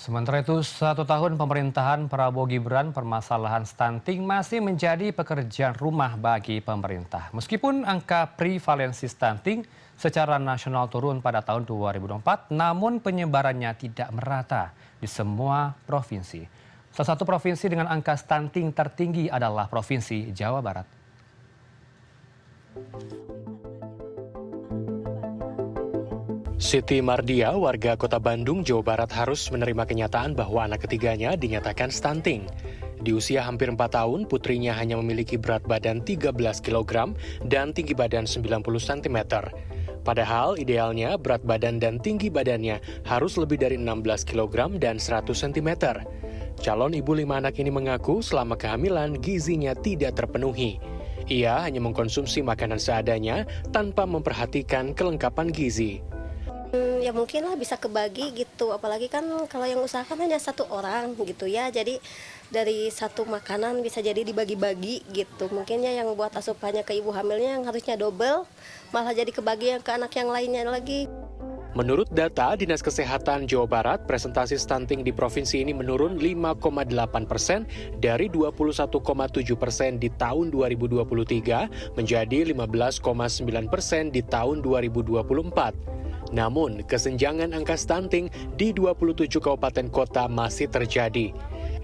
Sementara itu, 1 tahun pemerintahan Prabowo Gibran, permasalahan stunting masih menjadi pekerjaan rumah bagi pemerintah. Meskipun angka prevalensi stunting secara nasional turun pada tahun 2024, namun penyebarannya tidak merata di semua provinsi. Salah satu provinsi dengan angka stunting tertinggi adalah Provinsi Jawa Barat. Siti Mardia, warga kota Bandung, Jawa Barat harus menerima kenyataan bahwa anak ketiganya dinyatakan stunting. Di usia hampir 4 tahun, putrinya hanya memiliki berat badan 13 kg dan tinggi badan 90 cm. Padahal idealnya berat badan dan tinggi badannya harus lebih dari 16 kg dan 100 cm. Calon ibu 5 anak ini mengaku selama kehamilan gizinya tidak terpenuhi. Ia hanya mengkonsumsi makanan seadanya tanpa memperhatikan kelengkapan gizi. Ya mungkin lah bisa kebagi gitu, apalagi kan kalau yang usahakan hanya 1 orang gitu ya, jadi dari satu makanan bisa jadi dibagi-bagi gitu. Mungkinnya yang buat asupannya ke ibu hamilnya yang harusnya double, malah jadi kebagi yang ke anak yang lainnya lagi. Menurut data Dinas Kesehatan Jawa Barat, presentasi stunting di provinsi ini menurun 5,8% dari 21,7% di tahun 2023 menjadi 15,9% di tahun 2024. Namun, kesenjangan angka stunting di 27 kabupaten kota masih terjadi.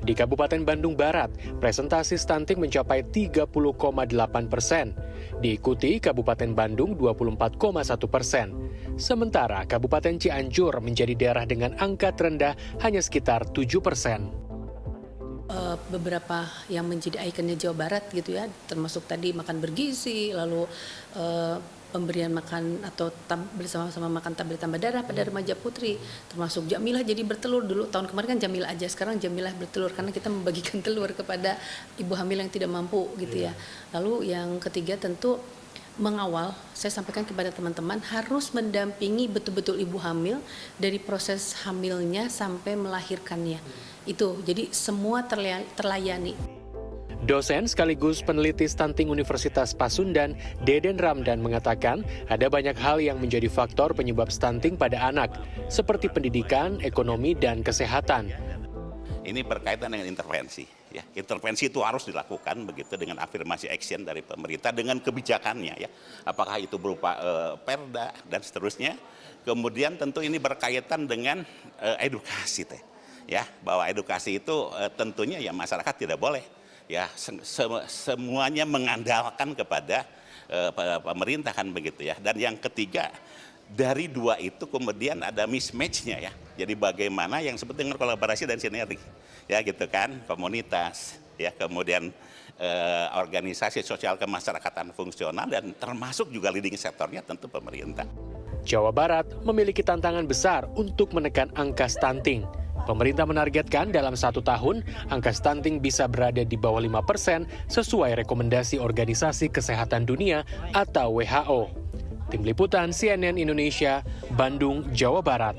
Di Kabupaten Bandung Barat, presentasi stunting mencapai 30,8%. Diikuti Kabupaten Bandung 24,1%. Sementara Kabupaten Cianjur menjadi daerah dengan angka terendah hanya sekitar 7%. Beberapa yang menjadi ikonnya Jawa Barat gitu ya, termasuk tadi makan bergizi, lalu pemberian makan atau bersama-sama makan tablet tambah darah pada remaja putri, termasuk Jamilah jadi bertelur. Dulu tahun kemarin kan Jamilah aja, sekarang Jamilah bertelur karena kita membagikan telur kepada ibu hamil yang tidak mampu gitu ya. Lalu yang ketiga tentu mengawal, saya sampaikan kepada teman-teman harus mendampingi betul-betul ibu hamil dari proses hamilnya sampai melahirkannya. Itu, jadi semua terlayani. Dosen sekaligus peneliti stunting Universitas Pasundan, Deden Ramdan mengatakan ada banyak hal yang menjadi faktor penyebab stunting pada anak, seperti pendidikan, ekonomi, dan kesehatan. Ini berkaitan dengan intervensi. Ya, intervensi itu harus dilakukan begitu dengan afirmasi action dari pemerintah dengan kebijakannya. Ya, apakah itu berupa perda dan seterusnya. Kemudian tentu ini berkaitan dengan edukasi, ya, bahwa edukasi itu tentunya ya masyarakat tidak boleh ya semuanya mengandalkan kepada pemerintah kan begitu ya. Dan yang ketiga, dari dua itu kemudian ada mismatch-nya ya. Jadi bagaimana yang disebut dengan kolaborasi dan sinergi ya gitu kan, komunitas ya, kemudian organisasi sosial kemasyarakatan fungsional dan termasuk juga leading sektornya tentu pemerintah. Jawa Barat memiliki tantangan besar untuk menekan angka stunting. Pemerintah menargetkan dalam 1 tahun, angka stunting bisa berada di bawah 5% sesuai rekomendasi Organisasi Kesehatan Dunia atau WHO. Tim Liputan CNN Indonesia, Bandung, Jawa Barat.